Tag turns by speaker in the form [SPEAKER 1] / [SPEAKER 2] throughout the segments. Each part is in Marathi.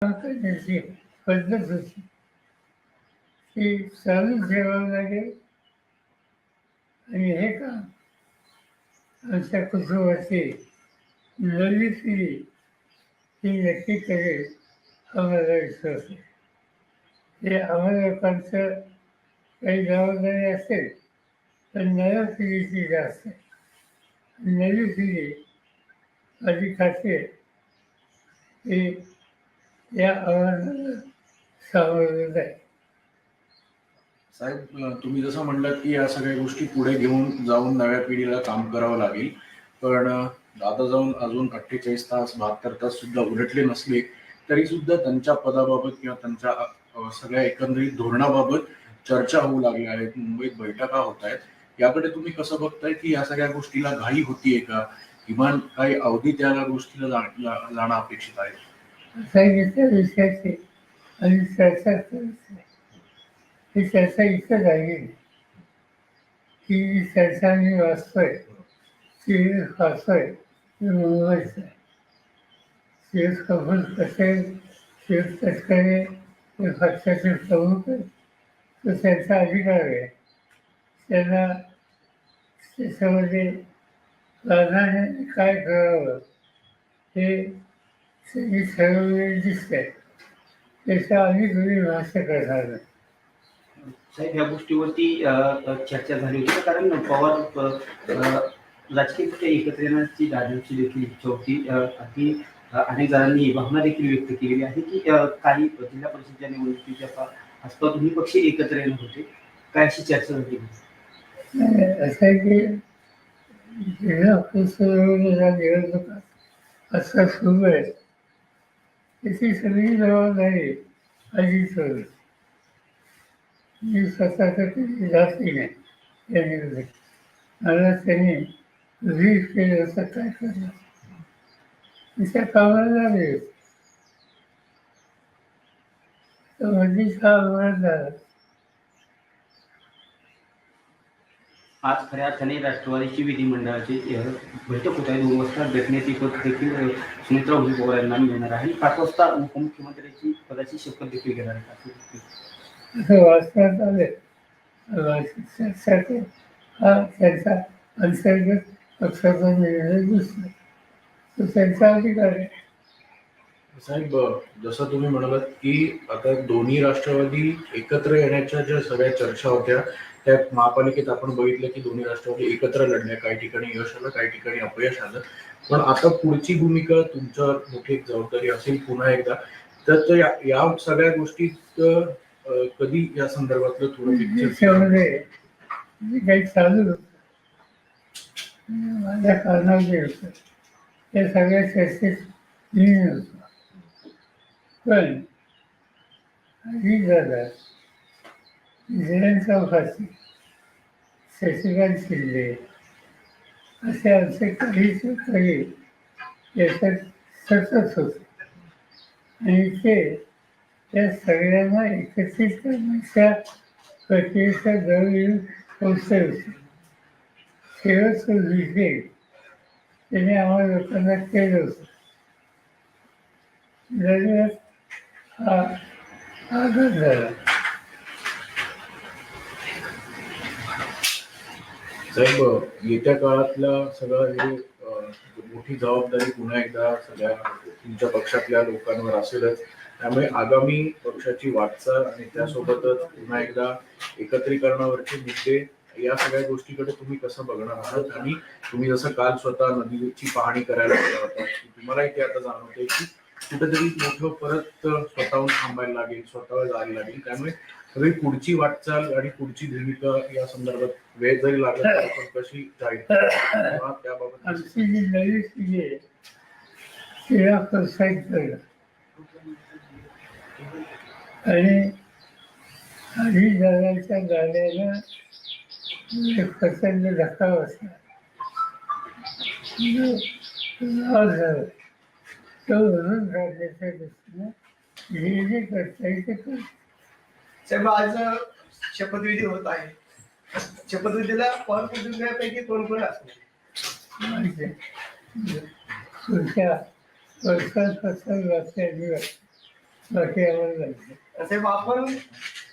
[SPEAKER 1] करण्याची पद्धत होती ती चालू ठेवावं लागेल आणि हे काम आमच्या कुटुंबाची नवी पिढी ही नक्की करेल आम्हाला विश्वास आहे. हे आम्हाला लोकांचं काही जबाबदारी असेल पण नव्या पिढीची जास्त आहे. नवी पिढी माझी खात्री आहे की या आव्हानाला सामोरं जाईल.
[SPEAKER 2] साहेब, तुम्ही जसं म्हणलात की या सगळ्या गोष्टी पुढे घेऊन जाऊन नव्या पिढीला काम करावं लागेल, पण आता जाऊन अजून 48 तास 72 तास सुद्धा उलटले नसले तरी सुद्धा त्यांच्या पदाबाबत किंवा त्यांच्या सगळ्या एकंदरीत धोरणाबाबत चर्चा होऊ लागल्या आहेत. मुंबईत बैठका होत आहेत. याकडे तुम्ही कसं बघताय की या सगळ्या गोष्टीला घाई होतीये का? किमान काही अवधी त्या गोष्टीला जाणं अपेक्षित आहे?
[SPEAKER 1] सांगितल्या विषयाची आणि चर्चा करायची ही चर्चा इथं झाली की जी चर्चा मी वाचतोय ती वाचतोय ती मुंबईच आहे. शिव कपूर कसे शिव तटकरे हे पक्षाचे प्रमुख आहेत. तो त्यांचा अधिकार आहे. त्यांना त्याच्यामध्ये प्राधान्याने काय करावं हे त्यांनी ठरवलेले दिसतंय. त्याच्या आम्ही कोणी भाष्य करणार नाही.
[SPEAKER 3] साहेब, ह्या गोष्टीवरती चर्चा झाली होती कारण पवार राजकीय एकत्र येण्याची दादांची देखील इच्छा होती. अगदी अनेक जणांनी भावना देखील व्यक्त केलेली आहे की काही जिल्हा परिषदच्या निवडणुकीच्या आसपास दोन्ही पक्ष एकत्र येणार होते. काय अशी चर्चा झाली?
[SPEAKER 1] असं आहे की जिल्हा परिषदेच्या निवडणुका असं सुरू आहे त्याची सगळी जबाबदारी अजित मी स्वतः कधी जाती नाही या निवडणुकीत. मला त्यांनी रीड केलं असं काय करणार तिच्या कामाला लागले तर मधीच हा अपघात झाला.
[SPEAKER 3] आज खऱ्या अर्थाने राष्ट्रवादीची विधिमंडळाची बैठक होत आहे. 2 वाजता भेटण्याची पद देखील सुमित्रा पवार यांना मिळणार आहे. 5 वाजता उपमुख्यमंत्र्यांची पदाची शपथ देखील घेणार आहे.
[SPEAKER 1] असं वाचण्यात आले हा त्यांचा अंतर्गत पक्षाचा निर्णय दिसला तो त्यांचा अधिकार आहे.
[SPEAKER 2] साहेब, जसं तुम्ही म्हणालात की आता दोन्ही राष्ट्रवादी एकत्र येण्याच्या ज्या सगळ्या चर्चा होत्या त्या महापालिकेत आपण बघितलं की दोन्ही राष्ट्रवादी एकत्र लढल्या. काही ठिकाणी यश आलं, काही ठिकाणी अपयश आलं. पण आता पुढची भूमिका तुमच्यावर मोठी एक जबाबदारी असेल पुन्हा एकदा. तर या सगळ्या गोष्टीत कधी या संदर्भातलं थोडं
[SPEAKER 1] त्याच्यामध्ये जे काही चालू होतं माझ्या कारणावर जे होतं त्या सगळ्या चर्चेत मी होतो. पण अजित दादा, जयंत चौकासी, शशिकांत शिंदे असे आमचे काही सहकारी याच्यात सतत होते आणि ते त्या सगळ्यांना एकत्रित करण्याच्या प्रक्रियेचा जवळ येऊन पोचले होते. शेवटचं विषय त्याने आम्हाला लोकांना केलं होतं. दरम्यान हा आघात झाला.
[SPEAKER 2] साहेब, येत्या काळातल्या सगळं हे मोठी जबाबदारी पुन्हा एकदा सगळ्या तुमच्या पक्षातल्या लोकांवर असेलच. त्यामुळे आगामी पक्षाची वाटचाल आणि त्यासोबतच पुन्हा एकदा एकत्रीकरणावरचे मुद्दे या सगळ्या गोष्टीकडे तुम्ही कसं बघणार आहात? आणि तुम्ही जसं काल स्वतः नदीची पाहणी करायला गेला होता तुम्हालाही ते आता जाणवतंय की कुठेतरी मोठं परत स्वतःहून थांबायला लागेल, स्वतःवर जायला लागेल. त्यामुळे सगळी पुढची वाटचाल आणि पुढची भूमिका या संदर्भात वेळ जरी लागला तरी पण कशी जाईल त्याबाबत
[SPEAKER 1] आमची जी नवी पिढी आहे तिला प्रोत्साहित करणं आणि अजित दादांच्या गाण्याला एक प्रचंड धक्का बसला. नाव झालं तो म्हणून काढण्याच्या दृष्टीनं जे जे करता येईल ते करतो.
[SPEAKER 4] साहेब, आज शपथविधी होत आहे. शपथविधीला पवार कुटुंबियांपैकी कोण कोण असणार?
[SPEAKER 1] माहिती आहे पुढच्या वर्षांपासून वाचल्या दिवस बाकी आम्हाला जायचं.
[SPEAKER 4] साहेब आपण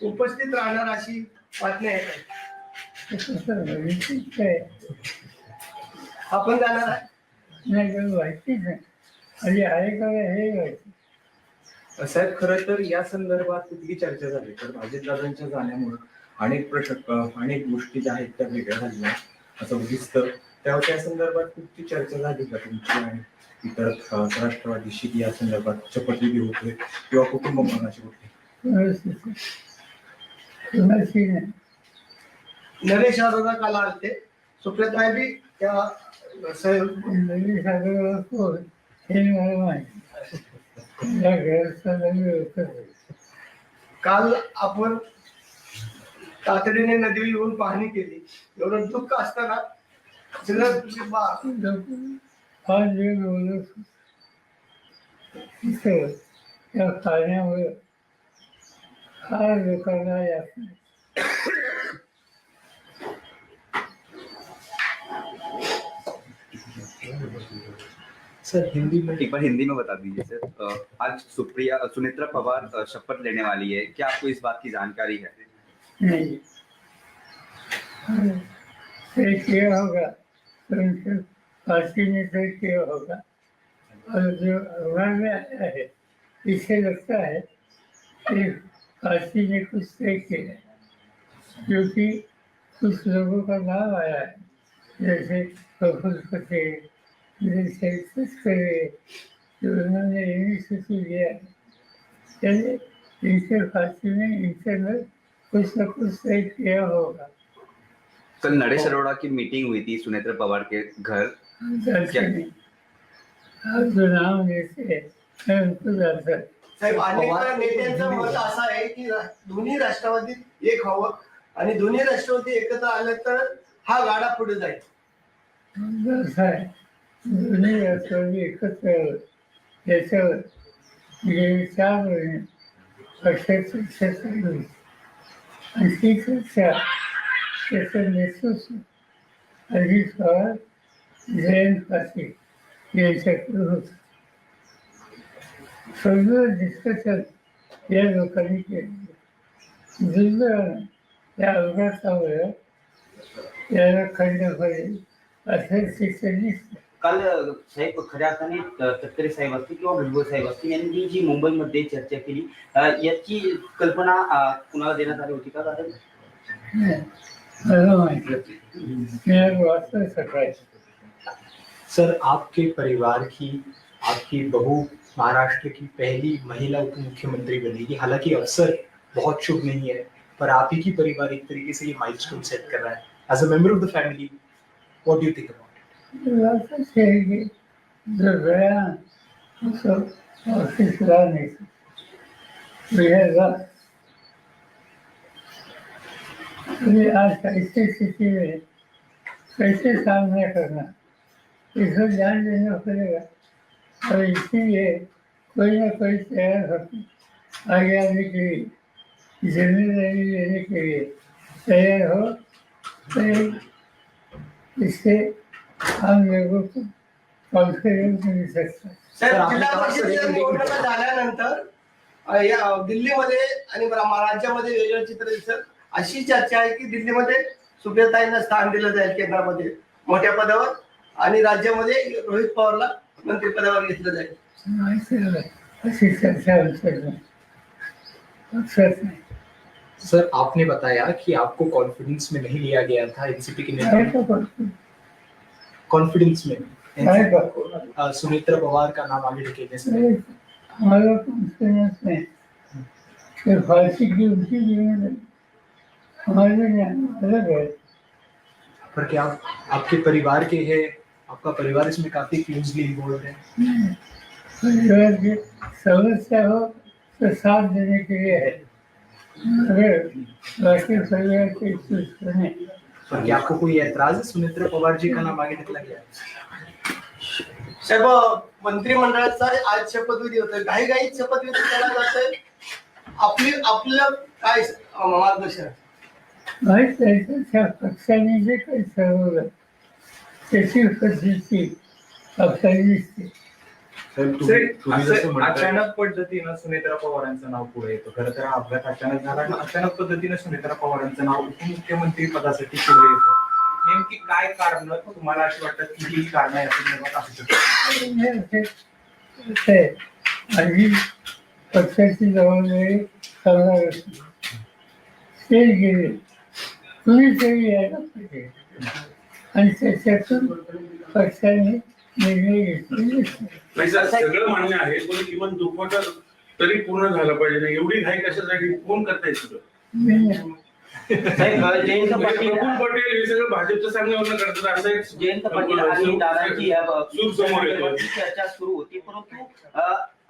[SPEAKER 4] उपस्थित राहणार अशी बातमी आहे काय?
[SPEAKER 1] तसं माहितीच काय
[SPEAKER 4] आपण जाणार आहे?
[SPEAKER 1] नाही काही माहितीच नाही. आणि आहे का हे माहिती.
[SPEAKER 2] साहेब खरं तर या संदर्भात कुठली चर्चा झाली तर अजितदादांच्या जाण्यामुळे अनेक गोष्टी ज्या आहेत त्या वेगळ्या झाल्या असं दिसतं. त्या संदर्भात कुठली चर्चा झाली का तुमची आणि इतर राष्ट्रवादीशी या संदर्भात शपथविधी होतोय किंवा कुटुंब मनाची होते?
[SPEAKER 1] कुणाची नाही.
[SPEAKER 4] नरेश अरोरा काल आलते, सुप्रियाताई बी त्या
[SPEAKER 1] नवी सागर कोण हे मला माहिती. त्या घरचा नवी ओळखत.
[SPEAKER 4] काल आपण तातडीने नदीवर येऊन पाहणी केली. एवढं दुःख असताना सगळं
[SPEAKER 1] हा जे बोलत तिथं त्या पाण्यामुळे फार लोकांना यात
[SPEAKER 5] सर हिंदी में एक बार हिंदी में बता दीजिए सर। आज सुनेत्रा पवार शपथ लेने वाली है, क्या आपको इस बात की जानकारी है?
[SPEAKER 1] नहीं तय किया होगा तो उनसे पार्टी ने तय किया होगा। और जो अखबार में आया है इससे लगता है कि पार्टी ने कुछ तय किया है, क्योंकि कुछ लोगों का नाम आया है जैसे प्रफुल्ल पटेल, जैसे तस्करे जो उन्होंने इनिशिएटिव लिया है। चलिए इनसे पार्टी ने इंटरनल कुछ न कुछ तय किया होगा।
[SPEAKER 5] कल नरेश अरोड़ा की मीटिंग हुई थी सुनेत्रा पवार के घर।
[SPEAKER 1] जानते नहीं, आप जो नाम लेते हैं मैं उनको जानता हूँ।
[SPEAKER 4] साहेब अनेक नेत्यांचं मत असं आहे की दोन्ही राष्ट्रवादीत एक व्हावं आणि दोन्ही राष्ट्रवादी एकत्र आलं तर हा गाडा पुढे जाईल.
[SPEAKER 1] असं आहे, दोन्ही राष्ट्रवादी एकत्र यावं याच्यावर गेली 4 महिने पक्षात चर्चा चालू होती. आणि ती चर्चा त्याचं नेतृत्व अजित पवार, जयंत पाटील यांच्याकडे होतं. सगळं डिस्कशन या लोकांनी केलं. दुर्दैवानं त्या अपघातामुळे याला खंड पडेल असं चित्र दिसतं.
[SPEAKER 3] काल साहेब खऱ्या अर्थाने तटकरे साहेब असतील किंवा भुजबळ साहेब असतील यांनी जी मुंबईमध्ये चर्चा केली याची कल्पना कुणाला देण्यात आली होती का? कारण
[SPEAKER 1] मला माहिती मी आज वाचलं सकाळी.
[SPEAKER 6] सर आपके परिवार की आपकी बहू महाराष्ट्र की पहली महिला उप मुख्यमंत्री बनेगी। हालांकि अवसर बहुत शुभ नहीं है, पर आप ही की परिवार एक तरीके से ये माइलस्टोन सेट कर रहा है। As a member of the family, what do you think about it?
[SPEAKER 1] वाचच आहे की जर वेळा असं ऑफिसला नाही वेळेला तुम्ही आज ऐसी स्थिति में कैसे सामना करना इसको ध्यान देना पड़ेगा। और इसीलिए कोई ना कोई तैयार होकर आगे आने के लिए, जिम्मेदारी लेने के लिए तैयार हो, तो इससे हम लोगों को कॉन्फिडेंस मिल सकता है।
[SPEAKER 4] साहेब जिल्हा परिषदेच्या निवडणुका झाल्यानंतर या दिल्लीमध्ये आणि राज्यामध्ये वेगळं चित्र दिसत. अशी चर्चा आहे की दिल्लीमध्ये सुप्रियाताईंना स्थान दिलं जाईल केंद्रामध्ये मोठ्या पदावर आणि राज्यामध्ये रोहित पवारला मंत्रिपदावर घेतलं जाईल.
[SPEAKER 1] माहिती आहे, अशी चर्चा अवसर नाही, अवसर नाही.
[SPEAKER 6] सर आपने बताया कि आपको कॉन्फिडेंस में नहीं लिया गया था एनसीपी के
[SPEAKER 1] काय
[SPEAKER 6] नेता,
[SPEAKER 1] का करतो?
[SPEAKER 6] कॉन्फिडेंस में
[SPEAKER 1] काय करतो?
[SPEAKER 6] सुनेत्रा पवार का नाम आगे ढकेलने से
[SPEAKER 1] अरे, हमारा कॉन्फिडेंस नहीं कि फांसी की उनकी जिम्मेदारी हमारे ज्ञान अलग है।
[SPEAKER 6] पर क्या आपके परिवार के हैं, आपका परिवार इसमें काफी क्लोजली इन्वॉल्व है?
[SPEAKER 1] परिवार की समस्या हो तो साथ देने के लिए है, अगर बाकी परिवार के इच्छुक नहीं।
[SPEAKER 6] पर क्या आपको कोई ऐतराज है सुनेत्रा पवार जी का नाम आगे निकला गया?
[SPEAKER 4] साहेब मंत्रिमंडळाचा आज शपथविधी होतोय, घाईघाईत शपथविधी केला जातोय. आपलं काय मार्गदर्शन?
[SPEAKER 1] माहीत आहे त्या पक्षाने जे काही ठरवलं त्याची पद्धती आपल्याला दिसते.
[SPEAKER 2] साहेब तुम्ही
[SPEAKER 7] असं
[SPEAKER 2] जसं म्हणताय
[SPEAKER 7] अचानक पद्धतीनं सुनेत्रा पवारांचं नाव पुढे येतं. खरं तर हा अपघात अचानक झाला आणि अचानक पद्धतीनं सुनेत्रा पवारांचं नाव उपमुख्यमंत्री पदासाठी पुढे येतं. नेमकी काय कारण तुम्हाला अशी वाटतात की ही कारण आहे असं निर्माण असू शकतं?
[SPEAKER 1] आणि पक्षाची जबाबदारी करणार असते ते गेले कुणीतरी यायला पाहिजे आणि त्याच्यातून पक्षाने निर्णय घेतलेले असते.
[SPEAKER 8] नाही सर, सगळं मान्य आहे पण किमान दुखवटा तरी पूर्ण झाला पाहिजे ना. एवढी घाई कशासाठी? कोण करताय सगळं?
[SPEAKER 1] मी नाही.
[SPEAKER 3] साहेब जयंत पाटील
[SPEAKER 8] प्रफुल्ल पटेल हे सगळं भाजपच्या सांगण्यावरून करतात असं एक
[SPEAKER 3] जयंत पाटील आणि दादांची या
[SPEAKER 8] सूर समोर येतो.
[SPEAKER 3] चर्चा सुरू होती, परंतु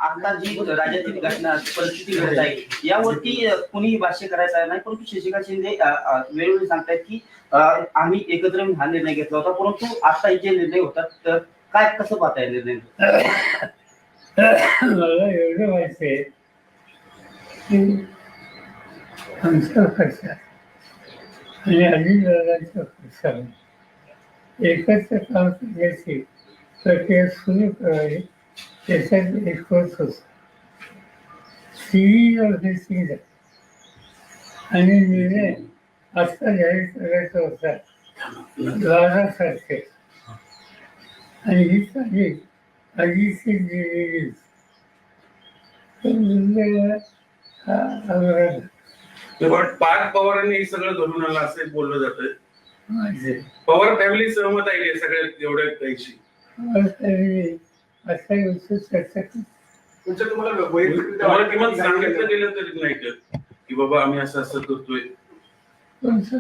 [SPEAKER 3] आता जी राज्यातील घटना परिस्थिती घडत आहे यावरती कुणीही भाष्य करायचं नाही. परंतु शशिकांत शिंदे वेळोवेळी सांगतायत की आम्ही एकत्र येऊन हा निर्णय घेतला होता, परंतु आता जे निर्णय होतात तर काय कसं पाहताय निर्णय?
[SPEAKER 1] मला एवढं माहिती आहे की आमच्या पक्षात आणि अजितदादांच्या पक्षाने एकत्र काम करण्याची प्रक्रिया सुरू करावी त्याच्यात एक कोर्स होता. सिरीज ऑफ दिस आणि निर्णय आत्ता जाहीर करायचा होता 12 तारखेला आणि ही तारीख आधीची दिलेली हा अपघात
[SPEAKER 8] पण पार्थ पवारांनी हे सगळं घडून आलं असं बोललं जातंय.
[SPEAKER 1] माझे
[SPEAKER 8] पवार फॅमिली सहमत आहे का सगळ्या एवढ्या काहीशी?
[SPEAKER 1] असा उत्सुक चर्चा करतो.
[SPEAKER 4] तुमचं तुम्हाला वैयक्तिक
[SPEAKER 8] तुम्हाला किमान सांगितलं गेलं तरी नाही का की बाबा आम्ही असं असं करतोय?
[SPEAKER 1] तुमचं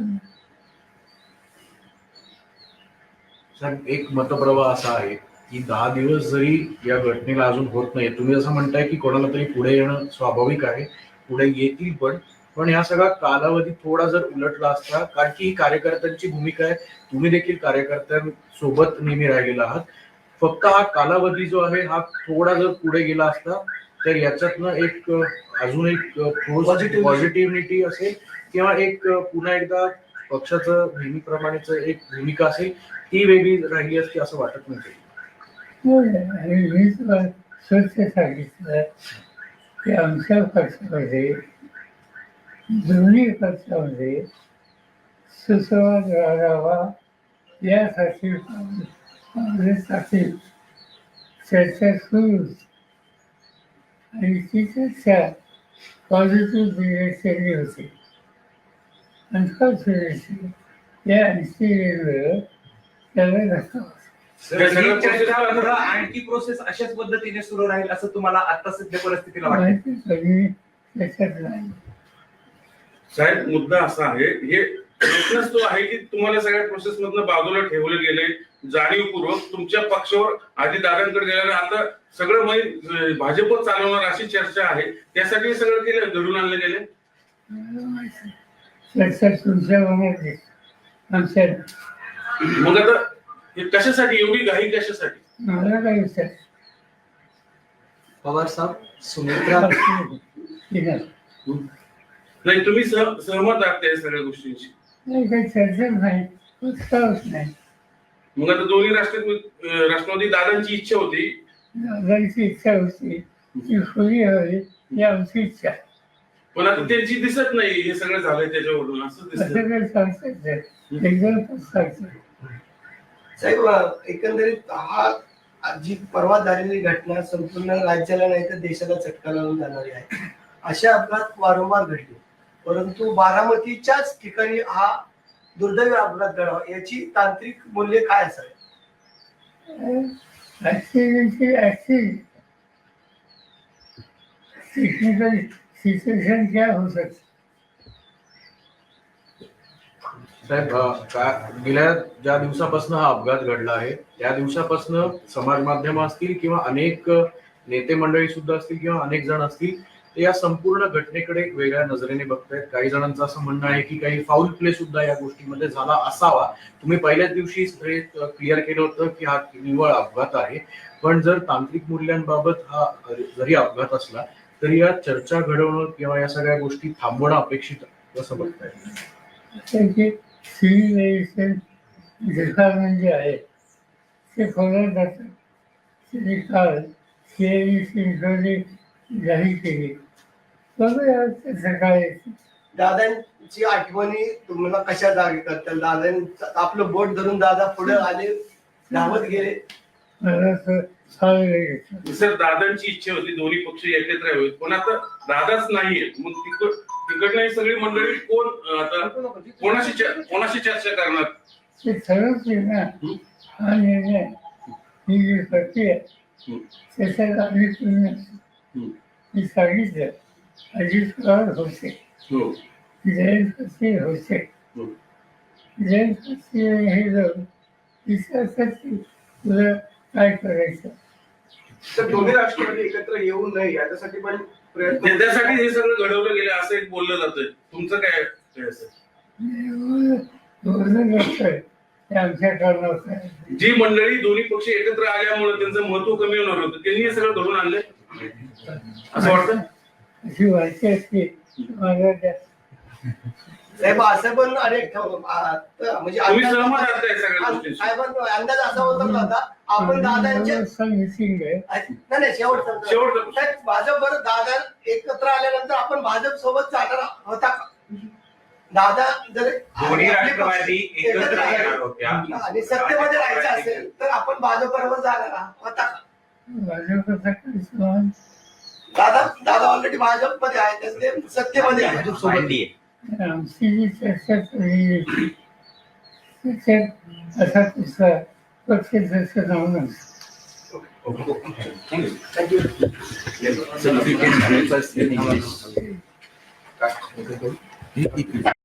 [SPEAKER 2] साहेब एक मतप्रवाह असा आहे की 10 दिवस जरी या घटनेला अजून होत नाही, तुम्ही असं म्हणताय की कोणाला तरी पुढे येणं स्वाभाविक आहे, पुढे येतील पण ह्या सगळा कालावधी थोडा जर उलटला असता, कारण की ही कार्यकर्त्यांची भूमिका आहे, तुम्ही देखील कार्यकर्त्यांसोबत नेहमी राहिलेला आहात. फक्त हा कालावधी जो आहे हा थोडा जर पुढे गेला असता तर याच्यातनं एक अजून एक पॉझिटिव्हिटी असेल किंवा एक पुन्हा एकदा पक्षाचं नेहमीप्रमाणेच एक भूमिका असेल ती वेगळी राहिली असती असं वाटत नाही.
[SPEAKER 1] आणि मी तुला स्वच्छ सांगितलं की आमच्या पक्षामध्ये दोन्ही पक्षामध्ये सुसंवाद राहावा यासाठी काँग्रेससाठी चर्चा सुरू होती आणि ती चर्चा पॉझिटिव्ह डिरेक्शनली होती. अनफॉर्च्युनेटली या इन्सिडेंटवर त्याला धक्का बसला.
[SPEAKER 8] सगळं
[SPEAKER 7] ही चर्चा
[SPEAKER 8] process-
[SPEAKER 7] पुढं आणखी प्रोसेस अशाच पद्धतीने सुरू राहील असं तुम्हाला आता सध्या परिस्थितीला वाटतं?
[SPEAKER 1] माहिती कधी त्याच्यात नाही.
[SPEAKER 8] साहेब मुद्दा असा आहे, हे प्रश्नच तो आहे की तुम्हाला सगळ्या प्रोसेस मधनं बाजूला ठेवले गेले जाणीवपूर्वक तुमच्या पक्षावर आधी दादांकडे गेल्याने आता सगळं भाजप चालवणार अशी चर्चा आहे, त्यासाठी हे सगळं केलं घडून आणले गेले.
[SPEAKER 1] चर्चा तुमच्या मनात आहे, आमच्या
[SPEAKER 8] मग आता हे कशासाठी एवढी घाई कशासाठी?
[SPEAKER 1] मला काय विचार
[SPEAKER 6] पवार साहब, सुनेत्रा
[SPEAKER 8] नाही तुम्ही सहमत आहात त्या सगळ्या गोष्टींशी?
[SPEAKER 1] नाही काही चर्चा नाही, उत्साहच नाही.
[SPEAKER 8] मग आता दोन्ही राष्ट्रवादी दादांची इच्छा होती,
[SPEAKER 1] दादांची इच्छा होती ती खुली हवी ही आमची इच्छा.
[SPEAKER 8] पण आता त्यांची दिसत नाही हे सगळं झालंय त्याच्यावरून असं दिसत.
[SPEAKER 1] असं काही सांगता येत एकदम सांगतो.
[SPEAKER 4] साहेब एकंदरीत हा जी परवा झालेली घटना संपूर्ण राज्याला नाही तर देशाला चटका लावून जाणारी आहे. असे अपघात वारंवार घडले, परंतु बारामतीच्याच ठिकाणी हा दुर्दैवी अपघात घडावा याची तांत्रिक मूल्य काय असावे?
[SPEAKER 1] टेक्निकल सिच्युएशन क्या हो सकती?
[SPEAKER 2] साहेब गेल्या ज्या दिवसापासून हा अपघात घडला आहे त्या दिवसापासून समाज माध्यम असतील किंवा अनेक नेते मंडळी सुद्धा असतील किंवा अनेक जण असतील ते या संपूर्ण घटनेकडे वेगळ्या नजरेने बघतायत. काही जणांचं असं म्हणणं आहे की काही फाऊल प्ले सुद्धा या गोष्टीमध्ये झाला असावा. तुम्ही पहिल्याच दिवशी क्लिअर केलं होतं की हा निव्वळ अपघात आहे, पण जर तांत्रिक मूल्यांबाबत हा जरी अपघात असला तरी या चर्चा घडवणं किंवा या सगळ्या गोष्टी थांबवणं अपेक्षित कसं बघताय?
[SPEAKER 1] सिव्हिलायझेशन डिपार्टमेंट जे आहे ते खोल्यात जातं, त्याची काळ CID चिंचोली जाहीर केली. बघूया त्याचं काय.
[SPEAKER 4] दादांची आठवणी तुम्हाला कशा जागी करतात? दादांचं आपलं बोट धरून दादा पुढे आले, धावत गेले.
[SPEAKER 1] मला तर फार वेळ घेतला.
[SPEAKER 8] सर दादांची इच्छा होती दोन्ही पक्ष एकत्र यावेत, पण आता दादाच नाहीये. मग तिकडनं ही सगळी मंडळी कोण आता कोणाशी चर्चा करणार?
[SPEAKER 1] ते ठरवते ना. हा निर्णय ही जी प्रक्रिया त्याच्यात आम्ही पूर्ण मी सांगितलं. अजित पवार होते,
[SPEAKER 8] हो.
[SPEAKER 1] जयंत पाटील होते. जयंत पाटील हे जाऊन विचारतात की तुला काय करायचं.
[SPEAKER 4] तर दोन्ही राष्ट्रवादी एकत्र येऊ नये याच्यासाठी पण प्रयत्न.
[SPEAKER 8] त्यासाठी हे सगळं घडवलं गेलं असं एक बोललं जातंय. तुमचं काय आहे असं?
[SPEAKER 1] बोलणं नसतंय ते आमच्या कारणात आहे.
[SPEAKER 8] जी मंडळी दोन्ही पक्ष एकत्र आल्यामुळे त्यांचं महत्व कमी होणार होतं, त्यांनी हे सगळं घडवून आणलंय असं वाटतं.
[SPEAKER 1] अशी वाटते असते मला त्या
[SPEAKER 4] साहेब असं पण अनेक म्हणजे
[SPEAKER 8] तुम्ही सहमत आहात का या सगळ्या गोष्टींशी?
[SPEAKER 4] साहेबांना अंदाज असा होता का आता आपण दादांच्या
[SPEAKER 1] मिसिंग आहे.
[SPEAKER 4] नाही शेवटचं
[SPEAKER 8] शेवटचं.
[SPEAKER 4] साहेब, भाजप बरोबर दादा एकत्र आल्यानंतर आपण भाजप सोबत जाणार होता का? दादा जर
[SPEAKER 7] दोन्ही राष्ट्रवादी एकत्र येणार होत्या.
[SPEAKER 4] आणि सत्तेमध्ये राहायचं असेल तर आपण भाजप बरोबर जाणार होता का?
[SPEAKER 1] भाजपचा काही सवाल
[SPEAKER 4] दादा ऑलरेडी भाजप मध्ये आहे, तर ते सत्तेमध्ये आहे.
[SPEAKER 5] मांडली आहे.
[SPEAKER 1] आमची जी चर्चा चालली होती त्याच्यात असा कुठला पक्ष त्याचं नाव नसतं.
[SPEAKER 4] Thank you.
[SPEAKER 5] So if you can help us in English.